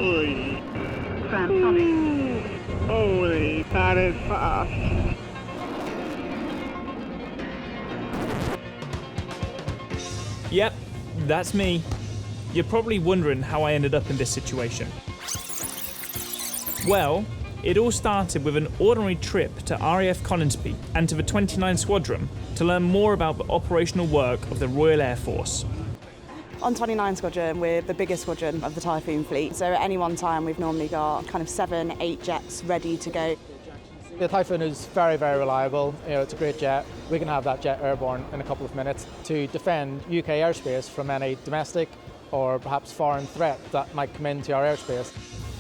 Oi. Holy, that is fast. Yep, that's me. You're probably wondering how I ended up in this situation. Well, it all started with an ordinary trip to RAF Coningsby and to the 29 Squadron to learn more about the operational work of the Royal Air Force. On 29 Squadron, we're the biggest squadron of the Typhoon fleet. So at any one time, we've normally got kind of 7, 8 jets ready to go. The Typhoon is very, very reliable. It's a great jet. We can have that jet airborne in a couple of minutes to defend UK airspace from any domestic or perhaps foreign threat that might come into our airspace.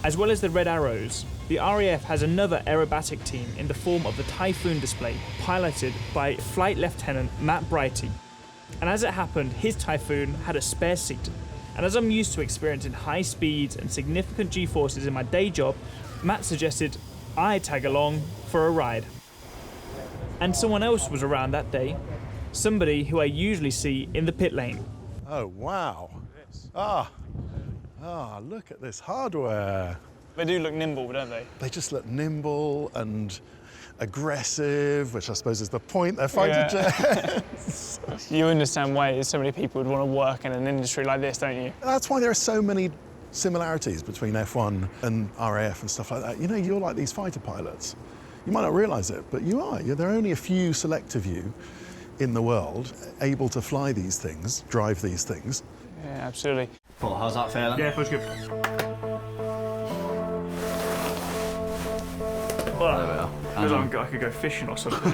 As well as the Red Arrows, the RAF has another aerobatic team in the form of the Typhoon Display, piloted by Flight Lieutenant Matt Brighty. And as it happened, his Typhoon had a spare seat. And as I'm used to experiencing high speeds and significant G-forces in my day job, Matt suggested I tag along for a ride. And someone else was around that day, somebody who I usually see in the pit lane. Oh, wow. Look at this hardware. They do look nimble, don't they? They just look nimble and aggressive, which I suppose is the point. They're fighter jets. You understand why so many people would want to work in an industry like this, don't you? That's why there are so many similarities between F1 and RAF and stuff like that. You know, you're like these fighter pilots. You might not realise it, but you are. There are only a few select of you in the world able to fly these things, drive these things. Yeah, absolutely. Paul, how's that feeling? Yeah, feels good. Feels like I could go fishing or something.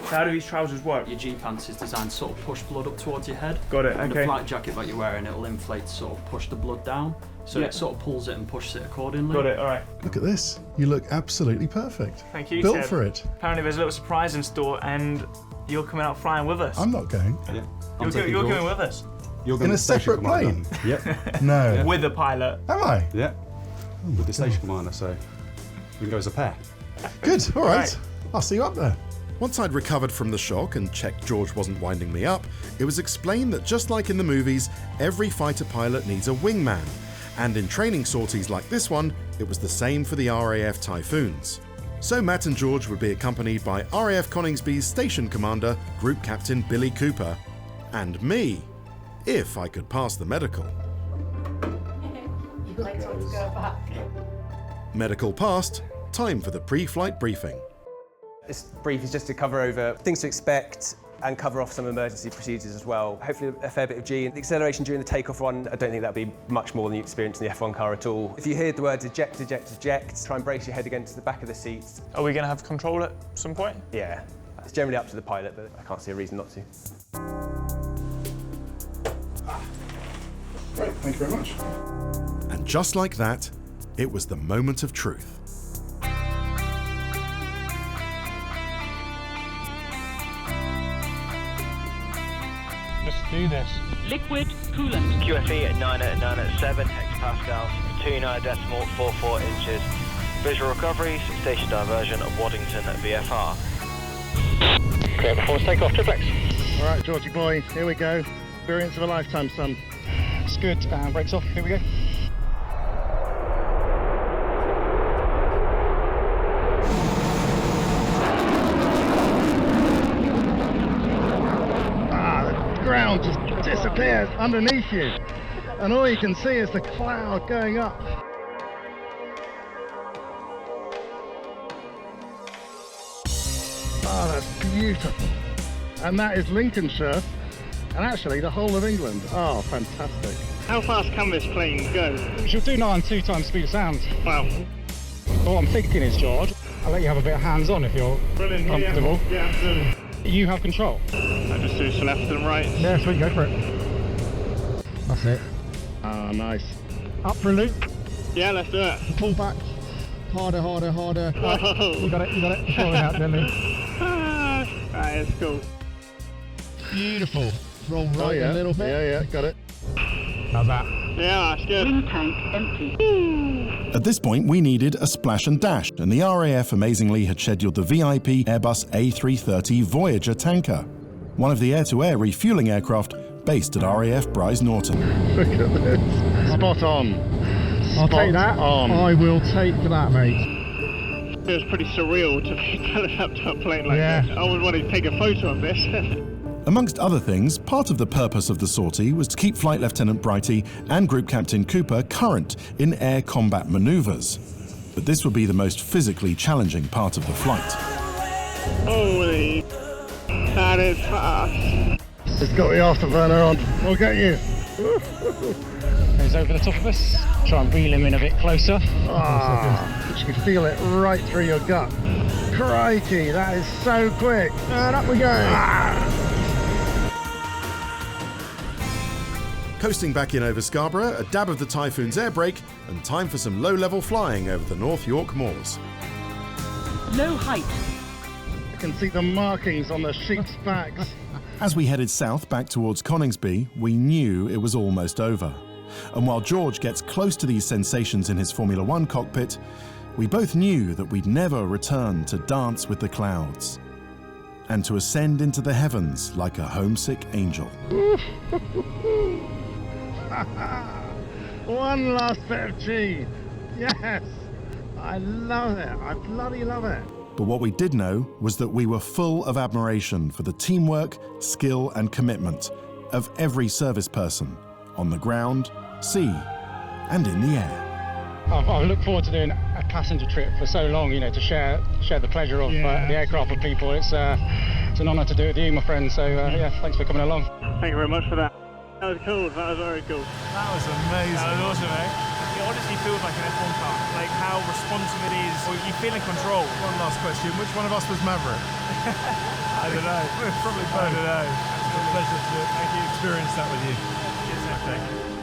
How do these trousers work? Your G-pants is designed to sort of push blood up towards your head. Got it, And okay. the flight jacket that you're wearing, it'll inflate to sort of push the blood down. So Yeah. it sort of pulls it and pushes it accordingly. Got it, all right. Look at this. You look absolutely perfect. Thank you, Built Ted. for it. Apparently there's a little surprise in store and you're coming out flying with us. I'm not going. Yeah. You're coming with us. You're going In a with the station separate commander. plane? Yep. No. With the pilot. Am I? Yeah. With the station commander, so we can go as a pair. Good, all right. Right. I'll see you up there. Once I'd recovered from the shock and checked George wasn't winding me up, it was explained that just like in the movies, every fighter pilot needs a wingman. And in training sorties like this one, it was the same for the RAF Typhoons. So Matt and George would be accompanied by RAF Coningsby's station commander, Group Captain Billy Cooper, and me, if I could pass the medical. Medical passed, time for the pre-flight briefing. This brief is just to cover over things to expect and cover off some emergency procedures as well. Hopefully a fair bit of G. The acceleration during the takeoff run, I don't think that'll be much more than you experience in the F1 car at all. If you hear the words eject, eject, eject, try and brace your head against the back of the seats. Are we going to have control at some point? Yeah, it's generally up to the pilot, but I can't see a reason not to. Great, thank you very much. And just like that, it was the moment of truth. Let's do this. Liquid coolant. QFE at 9 hectopascals, 29.44 inches. Visual recoveries, station diversion of Waddington VFR. Clear before takeoff, triplex. All right, Georgie boy, here we go. Experience of a lifetime, son. It's good. Brakes off. Here we go. The ground just disappears underneath you, and all you can see is the cloud going up. Oh, that's beautiful. And that is Lincolnshire, and actually the whole of England. Oh, fantastic. How fast can this plane go? She'll do 9.2 times speed of sound. Wow. What I'm thinking is, George, I'll let you have a bit of hands-on if you're Brilliant. comfortable. Yeah, absolutely. You have control. I just do some left and right. Yeah, sweet, go for it. That's it. Ah, nice. Up for a loop. Yeah, let's do it. Pull back. Harder, harder, harder. Whoa. You got it, you got it. Falling out gently. That is cool. Beautiful. Roll right a little bit. Yeah, got it. How's that? Yeah, that's good. Wind tank empty. At this point, we needed a splash and dash, and the RAF amazingly had scheduled the VIP Airbus A330 Voyager tanker, one of the air-to-air refueling aircraft based at RAF Bryce Norton. Look at this. Spot on. I'll take that. I will take that, mate. It was pretty surreal to be coming up to a plane like this. I would want to take a photo of this. Amongst other things, part of the purpose of the sortie was to keep Flight Lieutenant Brighty and Group Captain Cooper current in air combat manoeuvres. But this would be the most physically challenging part of the flight. Holy, that is fast. It's got the afterburner on. We'll get you. He's over the top of us. Try and reel him in a bit closer. You can feel it right through your gut. Crikey, that is so quick. And up we go. Coasting back in over Scarborough, a dab of the Typhoon's air brake, and time for some low-level flying over the North York moors. Low height. I can see the markings on the sheep's backs. As we headed south back towards Coningsby, we knew it was almost over. And while George gets close to these sensations in his Formula One cockpit, we both knew that we'd never return to dance with the clouds and to ascend into the heavens like a homesick angel. One last bit of G. Yes, I love it. I bloody love it. But what we did know was that we were full of admiration for the teamwork, skill and commitment of every service person on the ground, sea and in the air. I've looked forward to doing a passenger trip for so long, you know, to share the pleasure of the aircraft with people. It's an honour to do it with you, my friend. So yeah, thanks for coming along. Thank you very much for that. That was cool. That was very cool. That was amazing. That was awesome, eh? It honestly feels like an F1 car, like how responsive it is. Or you feel in control. One last question: which one of us was Maverick? I don't know. Probably both. I don't know. It's a pleasure to experience that with you. Cheers, thank you.